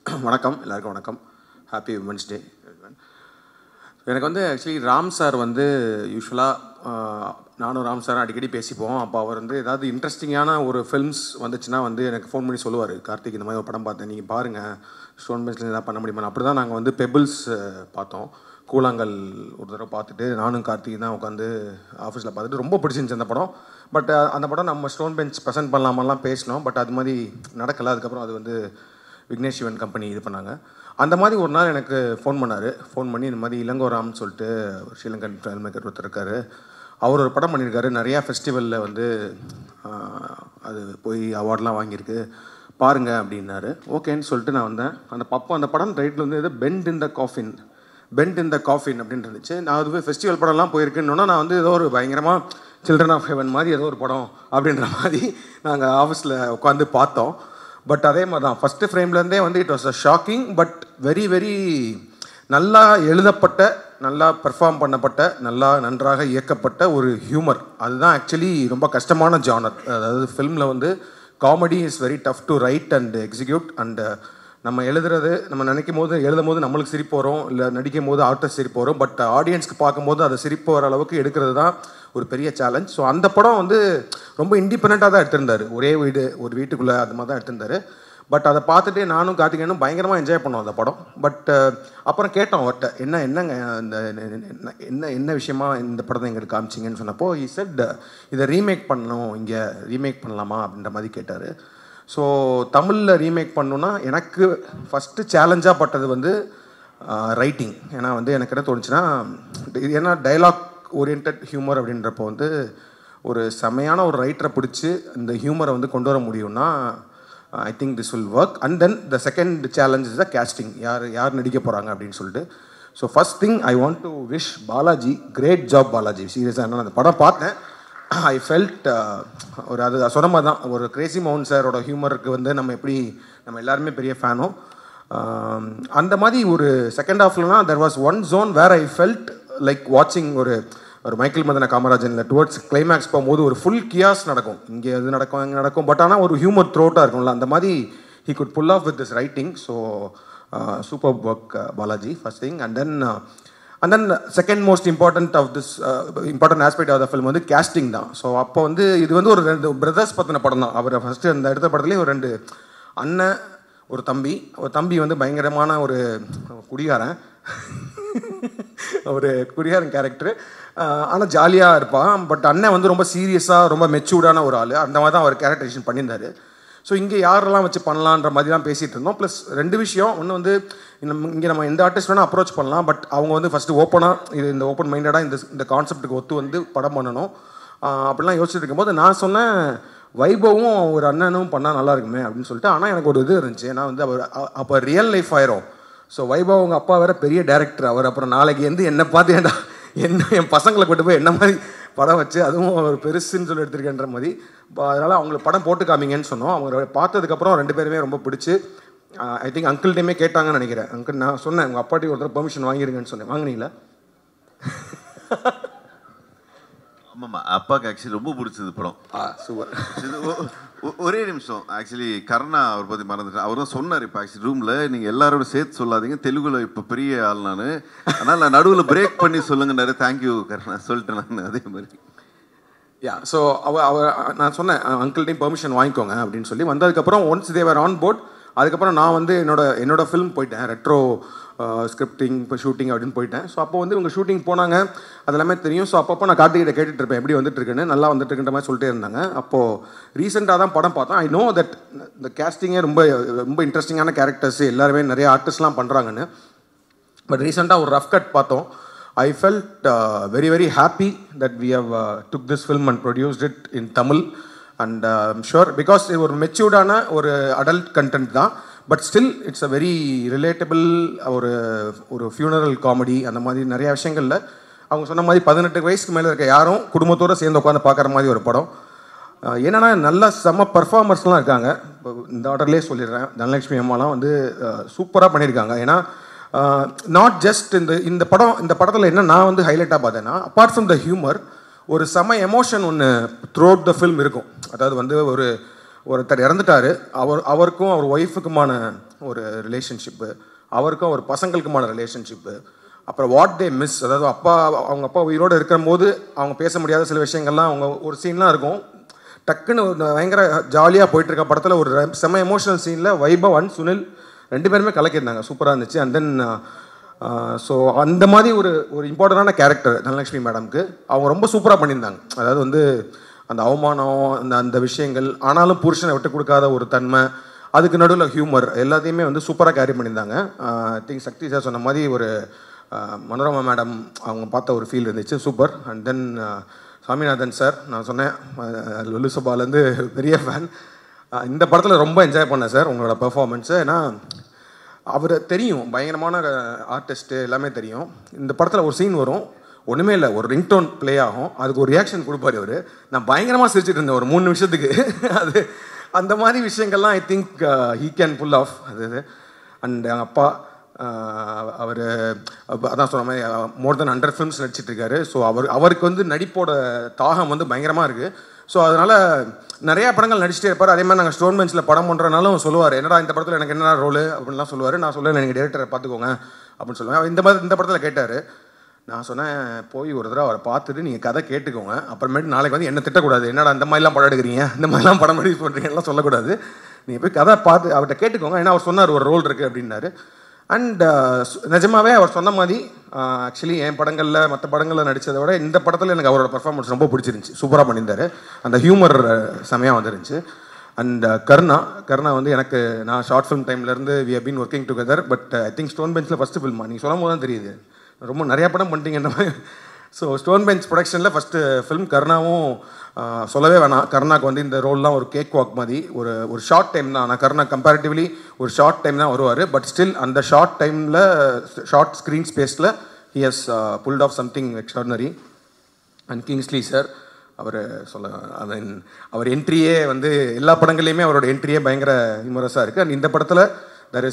வணக்கம், எல்லாருக்கும் வணக்கம். Happy women's day. எனக்கு வந்து ஆக்சுவலி ராம் சார் வந்து யூஸ்வலாக நானும் ராம் சாரும் அடிக்கடி பேசிப்போம். அப்போ அவர் வந்து ஏதாவது இன்ட்ரெஸ்டிங்கான ஒரு ஃபில்ம்ஸ் வந்துச்சுன்னா வந்து எனக்கு ஃபோன் பண்ணி சொல்லுவார், கார்த்திக் இந்த மாதிரி ஒரு படம் பார்த்தேன், நீங்கள் பாருங்கள், ஸ்டோன் பெஞ்சில் எதாவது பண்ண முடியுமா. அப்படி தான் நாங்கள் வந்து பெபிள்ஸ் பார்த்தோம். கூழாங்கல் ஒரு தடவை பார்த்துட்டு நானும் கார்த்திக் தான் உட்காந்து ஆஃபீஸில் பார்த்துட்டு ரொம்ப பிடிச்சிருந்துச்சு அந்த படம். பட் அந்த படம் நம்ம ஸ்டோன் பெஞ்ச் ப்ரெசென்ட் பண்ணலாமெல்லாம் பேசினோம். பட் அது மாதிரி நடக்கலை. அதுக்கப்புறம் அது வந்து விக்னேஷ் சிவன் கம்பெனி இது பண்ணாங்க. அந்த மாதிரி ஒரு நாள் எனக்கு ஃபோன் பண்ணார். ஃபோன் பண்ணி இந்த மாதிரி இளங்கோராம்னு சொல்லிட்டு ஒரு ஸ்ரீலங்கன் ஃபில்ம் மேக்கர் ஒருத்தர் இருக்கார். அவர் ஒரு படம் பண்ணியிருக்காரு, நிறையா ஃபெஸ்டிவலில் வந்து அது போய் அவார்ட்லாம் வாங்கியிருக்கு, பாருங்க அப்படின்னாரு. ஓகேன்னு சொல்லிட்டு நான் வந்தேன். அந்த படம் ரைட்டில் வந்து எது பெண்ட் இன் த காஃபின் அப்படின்னு இருந்துச்சு. நான் அதுவே ஃபெஸ்டிவல் படம்லாம் போயிருக்குன்னா நான் வந்து ஏதோ ஒரு பயங்கரமாக சில்ட்ரன் ஆஃப் ஹெவன் மாதிரி ஏதோ ஒரு படம் அப்படின்ற மாதிரி நாங்கள் ஆஃபீஸில் உட்காந்து பார்த்தோம். பட் அதே மாதிரி தான் ஃபஸ்ட்டு ஃப்ரேம்லேருந்தே வந்து it was a shocking but very very நல்லா எழுதப்பட்ட, நல்லா பெர்ஃபார்ம் பண்ணப்பட்ட, நன்றாக இயக்கப்பட்ட ஒரு ஹியூமர். அதுதான் ஆக்சுவலி ரொம்ப கஷ்டமான ஜானர். அதாவது ஃபில்மில் வந்து comedy is very tough to right and execute. And நம்ம நினைக்கும் போது எழுதும் போது நம்மளுக்கு சிரிப்பு வரும், இல்லை நடிக்கும் போது ஆர்டிஸ்ட் சிரிப்பு வரும். பட் ஆடியன்ஸ்க்கு பார்க்கும்போது அதை சிரிப்பு வர அளவுக்கு எடுக்கிறது தான் ஒரு பெரிய சேலஞ்ச். ஸோ அந்த படம் வந்து ரொம்ப இண்டிபெண்ட்டாக தான் எடுத்திருந்தார். ஒரே ஒரு வீட்டுக்குள்ளே அது மாதிரி தான் எடுத்திருந்தார். பட் அதை பார்த்துட்டு நானும் கார்த்திகேயனும் பயங்கரமாக என்ஜாய் பண்ணோம் அந்த படம். பட் அப்புறம் கேட்டோம் அவர்கிட்ட, என்னங்க என்ன விஷயமா இந்த படத்தை எங்களுக்கு காமிச்சிங்கன்னு சொன்னப்போ he said இதை ரீமேக் பண்ணணும், இங்கே ரீமேக் பண்ணலாமா அப்படின்ற மாதிரி கேட்டார். ஸோ தமிழில் ரீமேக் பண்ணணுன்னா எனக்கு ஃபஸ்ட்டு சேலஞ்சாக பட்டது வந்து ரைட்டிங். ஏன்னா வந்து எனக்கு என்ன தோணுச்சுன்னா, ஏன்னா டைலாக் ஓரியன்ட் ஹியூமர் அப்படின்றப்போ வந்து ஒரு செமையான ஒரு ரைட்டரை பிடிச்சி இந்த ஹியூமரை வந்து கொண்டு வர முடியும்னா I think this will work. And then the second challenge is the casting. யார் நடிக்க போகிறாங்க அப்படின்னு சொல்லிட்டு. So first thing I want to wish Balaji, great job Balaji. சீரியஸாக நான் அந்த படம் பார்த்தேன், ஐ ஃபெல்ட் ஒரு அது சொன்ன மாதிரி தான், ஒரு கிரேசி மோகன் சாரோட ஹியூமருக்கு வந்து நம்ம எல்லாருமே பெரிய ஃபேனும். அந்த மாதிரி ஒரு செகண்ட் ஹாஃப்லனா there was one zone where I felt like வாட்சிங் ஒரு மைக்கேல் மதன காமராஜனில் டுவர்ட்ஸ் கிளைமேக்ஸ் போகும்போது ஒரு ஃபுல் கியாஸ் நடக்கும், இங்கே அது நடக்கும் அங்கே நடக்கும். பட் ஆனால் ஒரு ஹியூமர் த்ரோட்டாக இருக்கும்ல, அந்த மாதிரி he could pull off with this writing. So superb work Balaji, first thing. And then second most important of this important aspect of the film வந்து casting தான். ஸோ அப்போ வந்து இது வந்து ஒரு 2 பிரதர்ஸ் பற்றின படம் தான். அவர் ஃபஸ்ட்டு அந்த எடுத்த படத்துலேயே ஒரு 2 அண்ணன், ஒரு தம்பி வந்து பயங்கரமான ஒரு குடிகாரன் கேரக்டர். ஆனால் ஜாலியாக இருப்பான். பட் அண்ணன் வந்து ரொம்ப சீரியஸாக ரொம்ப மெச்சூர்டான ஒரு ஆள். அந்த மாதிரி தான் அவர் கேரக்டரைசேஷன் பண்ணியிருந்தார். ஸோ இங்கே யாரெல்லாம் வச்சு பண்ணலான்ற மாதிரி தான் பேசிகிட்டு இருந்தோம். ப்ளஸ் 2 விஷயம். ஒன்று வந்து இங்கே நம்ம எந்த ஆர்டிஸ்ட் வேணால் அப்ரோச் பண்ணலாம். பட் அவங்க வந்து ஃபஸ்ட்டு ஓப்பனாக இந்த ஓப்பன் மைண்டடாக இந்த கான்செப்ட்டுக்கு ஒத்து வந்து படம் பண்ணணும் அப்படிலாம் யோசிச்சுட்டு இருக்கும்போது நான் சொன்னேன், வைபவும் ஒரு அண்ணனும் பண்ணால் நல்லா இருக்குமே அப்படின்னு சொல்லிட்டு. ஆனால் எனக்கு ஒரு இது இருந்துச்சு, ஏன்னா வந்து அவர் அப்போ ரியல் லைஃப் ஆயிரும். ஸோ வைபவ் அவங்க அப்பா வேறு பெரிய டேரக்டர். அவர் அப்புறம் நாளைக்கு என்னை பார்த்து என் பசங்களை கொண்டு போய் என்ன மாதிரி படம் வச்சு அதுவும் அவர் பெருசுன்னு சொல்லி எடுத்திருக்கேன்ற மாதிரி. அதனால் அவங்களுக்கு படம் போட்டு காமிங்கன்னு சொன்னோம். அவங்க பார்த்ததுக்கப்புறம் 2 பேருமே ரொம்ப பிடிச்சி ஐ திங்க் அங்கிள்கிட்டையுமே கேட்டாங்கன்னு நினைக்கிறேன். அங்கிள் நான் சொன்னேன், உங்கள் அப்பாட்டி ஒருத்தர் பெர்மிஷன் வாங்கிருங்கன்னு சொன்னேன். வாங்கினீங்களா? ஆமாம்மா, அப்பாவுக்கு ஆக்சுவலி ரொம்ப பிடிச்சது படம். சூப்பர். ஒரே நிமிஷம், ஆக்சுவலி கருணா அவர் பற்றி மறந்துட்டேன். அவர் தான் சொன்னார் இப்போ ஆக்சுவலி ரூமில், நீங்கள் எல்லாரோட சேர்த்து சொல்லாதீங்க, தெலுங்குல இப்போ பெரிய ஆள் நான், அதனால் நான் நடுவில் பிரேக் பண்ணி சொல்லுங்கன்னாரு. தேங்க்யூ கருணா சொல்லிட்டேன் நான். அதே மாதிரி ஸோ நான் சொன்னேன், அங்கிள்டையும் பெர்மிஷன் வாங்கிக்கோங்க அப்படின்னு சொல்லி. வந்ததுக்கப்புறம் ஒன்ஸ் தேவர் ஆன் போர்ட், அதுக்கப்புறம் நான் வந்து என்னோட ஃபில்ம் போயிட்டேன், ரெட்ரோ ஸ்கிரிப்டிங் இப்போ ஷூட்டிங் அப்படின்னு போயிட்டேன். ஸோ அப்போ வந்து இவங்க ஷூட்டிங் போனாங்க, அதெல்லாமே தெரியும். ஸோ அப்பப்போ நான் கார்த்திகிட்ட கேட்டுட்டு இருப்பேன், எப்படி வந்துட்டுருக்குன்னு, நல்லா வந்துட்டுருக்குன்ற மாதிரி சொல்லிட்டே இருந்தாங்க. அப்போது ரீசெண்டாக தான் படம் பார்த்தேன். ஐ நோ தட் இந்த கேஸ்டிங்கே ரொம்ப ரொம்ப இன்ட்ரெஸ்டிங்கான கேரக்டர்ஸ் எல்லாருமே நிறைய ஆர்டிஸ்ட்லாம் பண்ணுறாங்கன்னு. பட் ரீசெண்டாக ஒரு ரஃப் கட் பார்த்தோம். I felt very very happy that we have took this film and produced it in Tamil. And I'm sure because it was matured ஆன ஒரு adult content தான், but still it's a very relatable ஒரு funeral comedy. அந்த மாதிரி நிறையா விஷயங்களில் அவங்க சொன்ன மாதிரி 18 வயசுக்கு மேலே இருக்க யாரும் குடும்பத்தோடு சேர்ந்து உட்காந்து பார்க்குற மாதிரி ஒரு படம். என்னென்னா நல்ல செம்ம பர்ஃபார்மர்ஸ்லாம் இருக்காங்க. இப்போ இந்த ஆர்டர்லேயே சொல்லிடுறேன், தனலட்சுமி அம்மாலாம் வந்து சூப்பராக பண்ணியிருக்காங்க. ஏன்னா நாட் ஜஸ்ட் இந்த படத்தில் என்ன நான் வந்து ஹைலைட்டாக பார்த்தேன்னா, அப்பார்ட் ஃப்ரம் த ஹியூமர் ஒரு செம எமோஷன் ஒன்று த்ரூ அவுட் த ஃபில்ம் இருக்கும். அதாவது வந்து ஒருத்தர் இறந்துட்டார், அவருக்கும் அவர் ஒய்ஃபுக்குமான ஒரு ரிலேஷன்ஷிப்பு, அவருக்கும் அவர் பசங்களுக்குமான ரிலேஷன்ஷிப்பு, அப்புறம் வாட் தே மிஸ், அதாவது அவங்க அப்பா உயிரோடு இருக்கிற போது அவங்க பேச முடியாத சில விஷயங்கள்லாம் அவங்க ஒரு சீன்லாம் இருக்கும். டக்குன்னு பயங்கர ஜாலியாக போயிட்டுருக்க படத்தில் ஒரு செம்ம எமோஷனல் சீனில் வைபவ் அண்ட் சுனில் 2 பேருமே கலக்கியிருந்தாங்க, சூப்பராக இருந்துச்சு. அண்ட் தென் ஸோ அந்த மாதிரி ஒரு இம்பார்ட்டண்டான கேரக்டர் தனலட்சுமி மேடம்க்கு அவங்க ரொம்ப சூப்பராக பண்ணியிருந்தாங்க. அதாவது வந்து அந்த அவமானம், அந்த விஷயங்கள், ஆனாலும் புருஷனை விட்டு கொடுக்காத ஒரு தன்மை, அதுக்கு நடுவில் ஹியூமர், எல்லாத்தையுமே வந்து சூப்பராக கேரி பண்ணியிருந்தாங்க. ஐ திங்க் சக்தி சார் சொன்ன மாதிரி ஒரு மனோரமா மேடம் அவங்க பார்த்த ஒரு ஃபீல் இருந்துச்சு, super. And then Saminathan sir, நான் சொன்னேன் லுலு சபாலேருந்து பெரிய ஃபேன். இந்த படத்தில் ரொம்ப என்ஜாய் பண்ணேன் சார் உங்களோட பெர்ஃபார்மன்ஸு. ஏன்னா அவர் தெரியும், பயங்கரமான ஆர்டிஸ்ட்டு, எல்லாமே தெரியும். இந்த படத்தில் ஒரு சீன் வரும், ஒன்றுமே இல்லை, ஒரு ரிங்டோன் ப்ளே ஆகும், அதுக்கு ஒரு ரியாக்ஷன் கொடுப்பாரு அவர். நான் பயங்கரமாக சிரிச்சிட்டு இருந்தேன் ஒரு 3 நிமிஷத்துக்கு. அது அந்த மாதிரி விஷயங்கள்லாம் I think he can pull off அது. அண்ட் எங்கள் அப்பா அவர் அதான் சொன்ன மாதிரி மோர் தென் 100 ஃபிலிம்ஸ் நடிச்சிட்ருக்காரு. ஸோ அவருக்கு வந்து நடிப்போட தாகம் வந்து பயங்கரமாக இருக்குது. ஸோ அதனால் நிறையா படங்கள் நடிச்சிட்டே இருப்பார். அதே மாதிரி நாங்கள் ஸ்டோன் பெஞ்சில் படம் பண்ணுறனாலும் சொல்லுவார், என்னடா இந்த படத்தில் எனக்கு என்ன ரோலு அப்படின்லாம் சொல்லுவார். நான் சொல்லுவேன், நீங்கள் டேரக்டரை பார்த்துக்கோங்க அப்படின்னு சொல்லுவேன். இந்த படத்தில் கேட்டார். நான் சொன்னேன், போய் ஒரு தடவை அவரை பார்த்துட்டு நீங்கள் கதை கேட்டுக்கோங்க, அப்புறமேட்டு நாளைக்கு வந்து என்ன திட்டக்கூடாது, என்னடா இந்த மாதிரிலாம் படம் எடுக்கிறீங்க, இந்த மாதிரிலாம் படம் ரிலீஸ் பண்ணுறீங்கலாம் சொல்லக்கூடாது, நீங்கள் போய் கதை பார்த்து அவர்கிட்ட கேட்டுக்கோங்க. ஏன்னா அவர் சொன்னார் ஒரு ரோல் இருக்குது அப்படின்னாரு. அண்ட் நிஜமாகவே அவர் சொன்ன மாதிரி ஆக்சுவலி என் படங்களில் மற்ற படங்களில் நடித்ததை விட இந்த படத்தில் எனக்கு அவரோட பர்ஃபார்மன்ஸ் ரொம்ப பிடிச்சிருந்துச்சி, சூப்பராக பண்ணியிருந்தார். அந்த ஹியூமர் செமையாக வந்துருந்துச்சு. அண்ட் கருணா வந்து எனக்கு, நான் ஷார்ட் ஃபிலிம் டைம்லேருந்து we have been working together. But I think stone பெஞ்சில் ஃபஸ்ட்டு ஃபில்மா, நீங்கள் சொல்லும் போது தான் தெரியுது ரொம்ப நிறையா படம் பண்ணிட்டீங்கன்ற மாதிரி. ஸோ ஸ்டோன் பெஞ்ச் ப்ரொடக்ஷனில் ஃபஸ்ட்டு ஃபிலிம் கருணாவும் சொல்லவே வேணாம். கருணாக்கு வந்து இந்த ரோல்லாம் ஒரு கேக் வாக் மாதிரி ஒரு ஷார்ட் டைம் தான். ஆனால் கருணா கம்பேரிட்டிவ்லி ஒரு ஷார்ட் டைம் தான் வருவார். பட் ஸ்டில் அந்த ஷார்ட் டைமில், ஷார்ட் ஸ்க்ரீன் ஸ்பேஸில் he has pulled off something extraordinary. And Kingsley sir, அவர் என்ட்ரியே வந்து எல்லா படங்கள்லையுமே அவரோட என்ட்ரியே பயங்கர ஹியூமரஸாக இருக்குது. அண்ட் இந்த படத்தில் there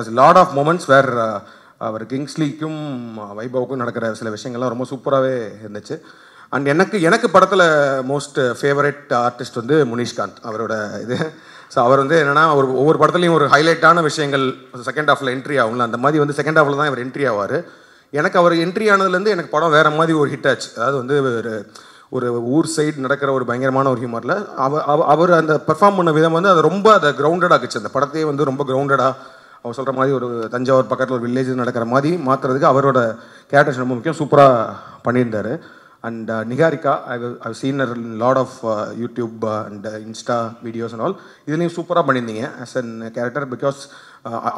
is lot of moments where அவர் கிங்ஸ்லிக்கும் வைபவுக்கும் நடக்கிற சில விஷயங்கள்லாம் ரொம்ப சூப்பராகவே இருந்துச்சு. அண்ட் எனக்கு படத்தில் மோஸ்ட் ஃபேவரட் ஆர்டிஸ்ட் வந்து முனிஷ்காந்த், அவரோட இது. ஸோ அவர் வந்து என்னென்னா ஒவ்வொரு படத்துலையும் ஒரு ஹைலைட்டான விஷயங்கள் செகண்ட் ஹாஃபில் என்ட்ரி ஆகும்ல, அந்த மாதிரி வந்து செகண்ட் ஹாஃபில் தான் இவர் என்ட்ரி ஆவார். எனக்கு அவர் என்ட்ரி ஆனதுலேருந்து எனக்கு படம் வேறு மாதிரி ஒரு ஹிட் ஆச்சு. அதாவது வந்து ஒரு ஊர் சைடு நடக்கிற ஒரு பயங்கரமான ஒரு ஹியூமரில் அவர் அந்த பெர்ஃபார்ம் பண்ண விதம் வந்து அது ரொம்ப அதை கிரவுண்டடாக ஆக்குச்சு. அந்த படத்தையே வந்து ரொம்ப கிரவுண்டடாக, அவர் சொல்கிற மாதிரி ஒரு தஞ்சாவூர் பக்கத்தில் ஒரு வில்லேஜ் நடக்கிற மாதிரி மாற்றுறதுக்கு அவரோட கேரக்டர்ஸ் ரொம்ப முக்கியம், சூப்பராக பண்ணியிருந்தார். And Niharika, I seen lot of YouTube and insta videos and all, இதுலேயும் சூப்பராக பண்ணியிருந்தீங்க ஆஸ் அன் கேரக்டர். பிகாஸ்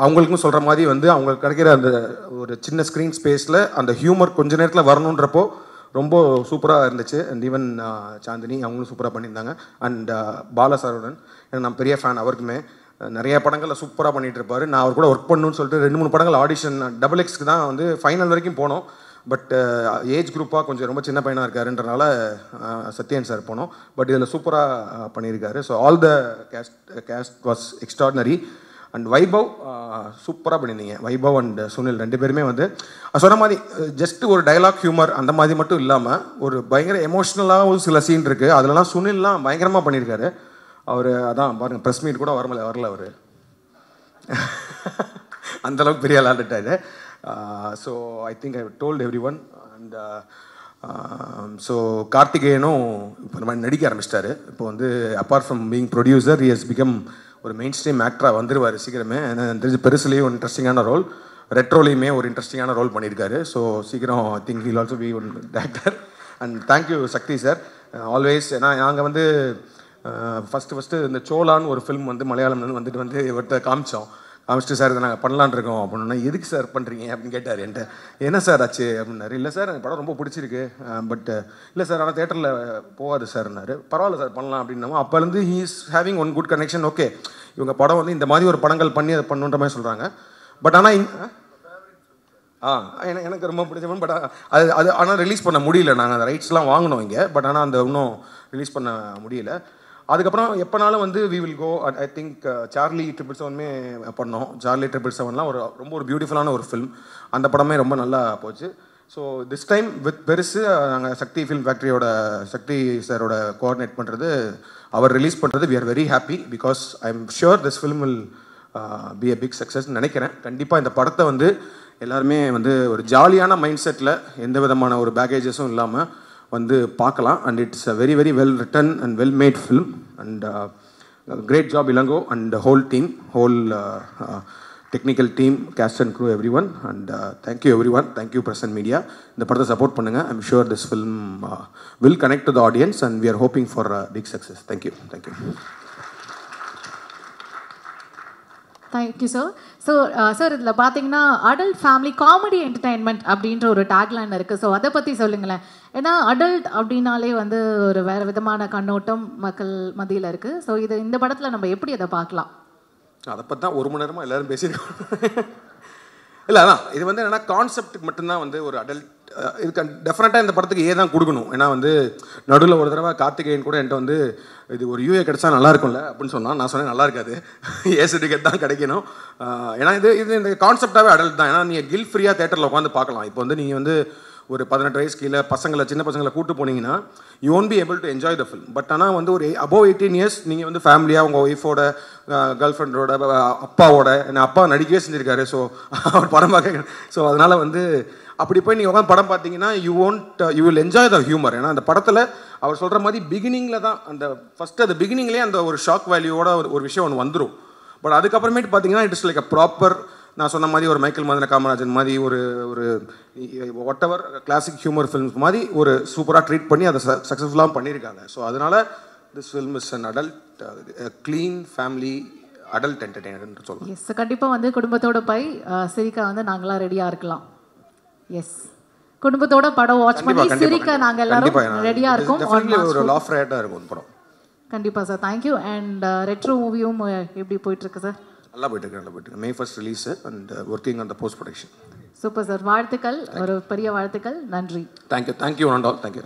அவங்களுக்கும் சொல்கிற மாதிரி வந்து அவங்களுக்கு கிடைக்கிற அந்த ஒரு சின்ன ஸ்க்ரீன் ஸ்பேஸில் அந்த ஹியூமர் கொஞ்ச நேரத்தில் வரணுன்றப்போ ரொம்ப சூப்பராக இருந்துச்சு. அண்ட் ஈவன் சாந்தினி அவங்களும் சூப்பராக பண்ணியிருந்தாங்க. அண்ட் பாலா சாருடன் எனக்கு நான் பெரிய ஃபேன், அவருக்குமே நிறைய படங்களில் சூப்பராக பண்ணிகிட்டு இருப்பார். நான் அவர் கூட ஒர்க் பண்ணணும்னு சொல்லிட்டு 2-3 படங்கள் ஆடிஷன் XXXக்கு தான் வந்து ஃபைனல் வரைக்கும் போனோம். பட் ஏஜ் குரூப்பாக கொஞ்சம் ரொம்ப சின்ன பையனாக இருக்காருன்றனால சத்யன் சார் போனோம். பட் இதில் சூப்பராக பண்ணியிருக்காரு. So all the cast was extraordinary. And Vaibhav சூப்பராக பண்ணியிருந்தீங்க. வைபவ் அண்ட் சுனில் 2 பேருமே வந்து சொன்ன மாதிரி ஜஸ்ட் ஒரு டைலாக் ஹியூமர் அந்த மாதிரி மட்டும் இல்லாமல் ஒரு பயங்கர எமோஷ்னலாகவும் சில சீன் இருக்குது. அதிலலாம் சுனில்லாம் பயங்கரமாக பண்ணியிருக்காரு. அவர் அதான் பாருங்கள், ப்ரெஸ் மீட் கூட வரல அவர் அந்தளவுக்கு பெரிய விளாண்டுட்டாரு. So I think I told everyone. And so கார்த்திகேயனும் இப்போ நம்ம நடிக்க ஆரம்பிச்சிட்டாரு. இப்போ வந்து apart from being producer he has become ஒரு மெயின் ஸ்ட்ரீம் ஆக்டராக வந்துடுவார் சீக்கிரமே. எனக்கு தெரிஞ்சு பெருசுலேயும் ஒரு இன்ட்ரெஸ்டிங்கான ரோல், ரெட்ரோலையுமே ஒரு இன்ட்ரெஸ்டிங்கான ரோல் பண்ணியிருக்காரு. ஸோ சீக்கிரம் I think he'll also be one actor. And thank you Sakthi sir always. ஏன்னா நாங்கள் வந்து ஃபஸ்ட்டு இந்த சோலான்னு ஒரு ஃபிலிம் வந்து மலையாளம்லேருந்து வந்துட்டு இவர்கிட்ட காமிச்சிட்டு சார் இதை நாங்கள் பண்ணலான் இருக்கோம் அப்படின்னா, எதுக்கு சார் பண்ணுறீங்க அப்படின்னு கேட்டார் என்கிட்ட. என்ன சார் ஆச்சு அப்படின்னாரு. இல்லை சார் எனக்கு படம் ரொம்ப பிடிச்சிருக்கு, பட் இல்லை சார் ஆனால் தேட்டரில் போகாது சார்னாரு. பரவாயில்ல சார் பண்ணலாம் அப்படின்னா, அப்போலேருந்து he is having one good connection. Okay, இவங்க படம் வந்து இந்த மாதிரி ஒரு படங்கள் பண்ணி அதை பண்ணுன்ற மாதிரி சொல்கிறாங்க. பட் ஆனால் எனக்கு ரொம்ப பிடிச்ச, பட் அது ஆனால் ரிலீஸ் பண்ண முடியல. நாங்கள் அந்த ரைட்ஸ்லாம் வாங்கினோம் இங்கே, பட் ஆனால் அந்த இன்னும் ரிலீஸ் பண்ண முடியல. அதுக்கப்புறம் எப்போனாலும் வந்து we will go. I think Charlie 777 பண்ணோம். சார்லி 777லாம் ரொம்ப ஒரு பியூட்டிஃபுல்லான ஒரு ஃபிலிம். அந்த படமே ரொம்ப நல்லா போச்சு. ஸோ திஸ் டைம் வித் பெருசு நாங்கள் சக்தி ஃபிலிம் ஃபேக்ட்ரியோட சக்தி சாரோட கோஆர்டினேட் பண்ணுறது, அவர் ரிலீஸ் பண்ணுறது, we are very happy because I am sure this film will be a big success நினைக்கிறேன். கண்டிப்பாக இந்த படத்தை வந்து எல்லாருமே வந்து ஒரு ஜாலியான மைண்ட் செட்டில் எந்த விதமான ஒரு பேக்கேஜஸும் இல்லாமல் வந்து பார்க்கலாம். And it's a very very well written and well made film and great job Ilango and whole team, whole technical team, cast and crew, everyone, and thank you everyone, thank you press and media. இந்த படத்தை support பண்ணுங்க. I'm sure this film will connect to the audience and we are hoping for a big success. Thank you. Thank you. Thank you, sir. So, sir, இதில் பார்த்தீங்கன்னா adult family comedy entertainment அப்படின்ற ஒரு tagline இருக்குது. So அதை பற்றி சொல்லுங்களேன். ஏன்னா adult அப்படின்னாலே வந்து ஒரு வேறு விதமான கண்ணோட்டம் மக்கள் மத்தியில் இருக்குது. ஸோ இது இந்த படத்தில் நம்ம எப்படி அதை பார்க்கலாம்? அதை பற்றி தான் 1 மணி நேரமாக எல்லோரும் பேசியிருக்கோம். இல்லை, அதான் இது வந்து என்னென்னா கான்செப்ட்டுக்கு மட்டும்தான் வந்து ஒரு அடல்ட் இது டெஃபினட்டாக இந்த படத்துக்கு தான் கொடுக்கணும். ஏன்னா வந்து நடுவில் ஒரு தடவை கார்த்திகேயன் கூட என்கிட்ட வந்து இது ஒரு யூஏ கிடச்சா நல்லா இருக்கும்ல அப்படின்னு சொன்னால், நான் சொன்னேன் நல்லா இருக்காது, சர்டிஃபிகேட் தான் கிடைக்கணும். ஏன்னா இது இந்த கான்செப்டாகவே அடல்ட் தான். ஏன்னா நீங்கள் கில் ஃப்ரீயாக தேட்டரில் உட்காந்து பார்க்கலாம். இப்போ வந்து நீங்கள் வந்து ஒரு 18 வயசு கீழே பசங்களை, சின்ன பசங்களை கூட்டு போனீங்கன்னா you won't be able to enjoy the film. But ஆனால் வந்து ஒரு அபோவ் 18 இயர்ஸ் நீங்கள் வந்து ஃபேமிலியாக உங்கள் ஒய்ஃபோட, கேர்ள் ஃப்ரெண்டோட, அப்பாவோட, என்ன அப்பா நடிக்கவே செஞ்சுருக்காரு, ஸோ அவர் படம் பார்க்க, ஸோ அதனால் வந்து அப்படி போய் நீங்கள் உட்காந்து படம் பார்த்தீங்கன்னா you will enjoy the humour. ஏன்னா அந்த படத்தில் அவர் சொல்கிற மாதிரி பிகினிங்கில் தான் அந்த ஃபஸ்ட்டு அந்த பிகினிங்லேயே அந்த ஒரு ஷாக் வேல்யூவோட ஒரு விஷயம் ஒன்று வந்துடும். பட் அதுக்கப்புறமேட்டு பார்த்தீங்கன்னா இட்ஸ் லைக் அ ப்ராப்பர், நான் சொன்ன மாதிரி ஒரு மைக்கேல் மதன காமராஜன் மாதிரி ஒரு what ever classic humour films மாதிரி ஒரு சூப்பராக ட்ரீட் பண்ணி அதை சக்ஸஸ்ஃபுல்லாக பண்ணியிருக்காங்க. ஸோ அதனால் this film is an adult clean family adult entertainer சொல்லலாம். எஸ், கண்டிப்பாக வந்து குடும்பத்தோட போய் சிரிக்க வந்து நாங்களாம் ரெடியாக இருக்கலாம். எஸ், குடும்பத்தோட படம் வாட்ச் பண்ணி சிரிக்க நாங்கள் எல்லாரும் ரெடியாக இருக்கோம். ஒரு லாஃப் ரேட்டாக இருக்கும் படம். கண்டிப்பாக சார், தேங்க்யூ. அண்ட் ரெட்ரோ மூவியும் எப்படி போயிட்டுருக்கு சார்? நல்லா போயிட்டு May 1st release and working on the post production. Super sir, வாழ்த்துக்கள், ஒரு பெரிய வாழ்த்துக்கள். நன்றி. Thank you all, thank you.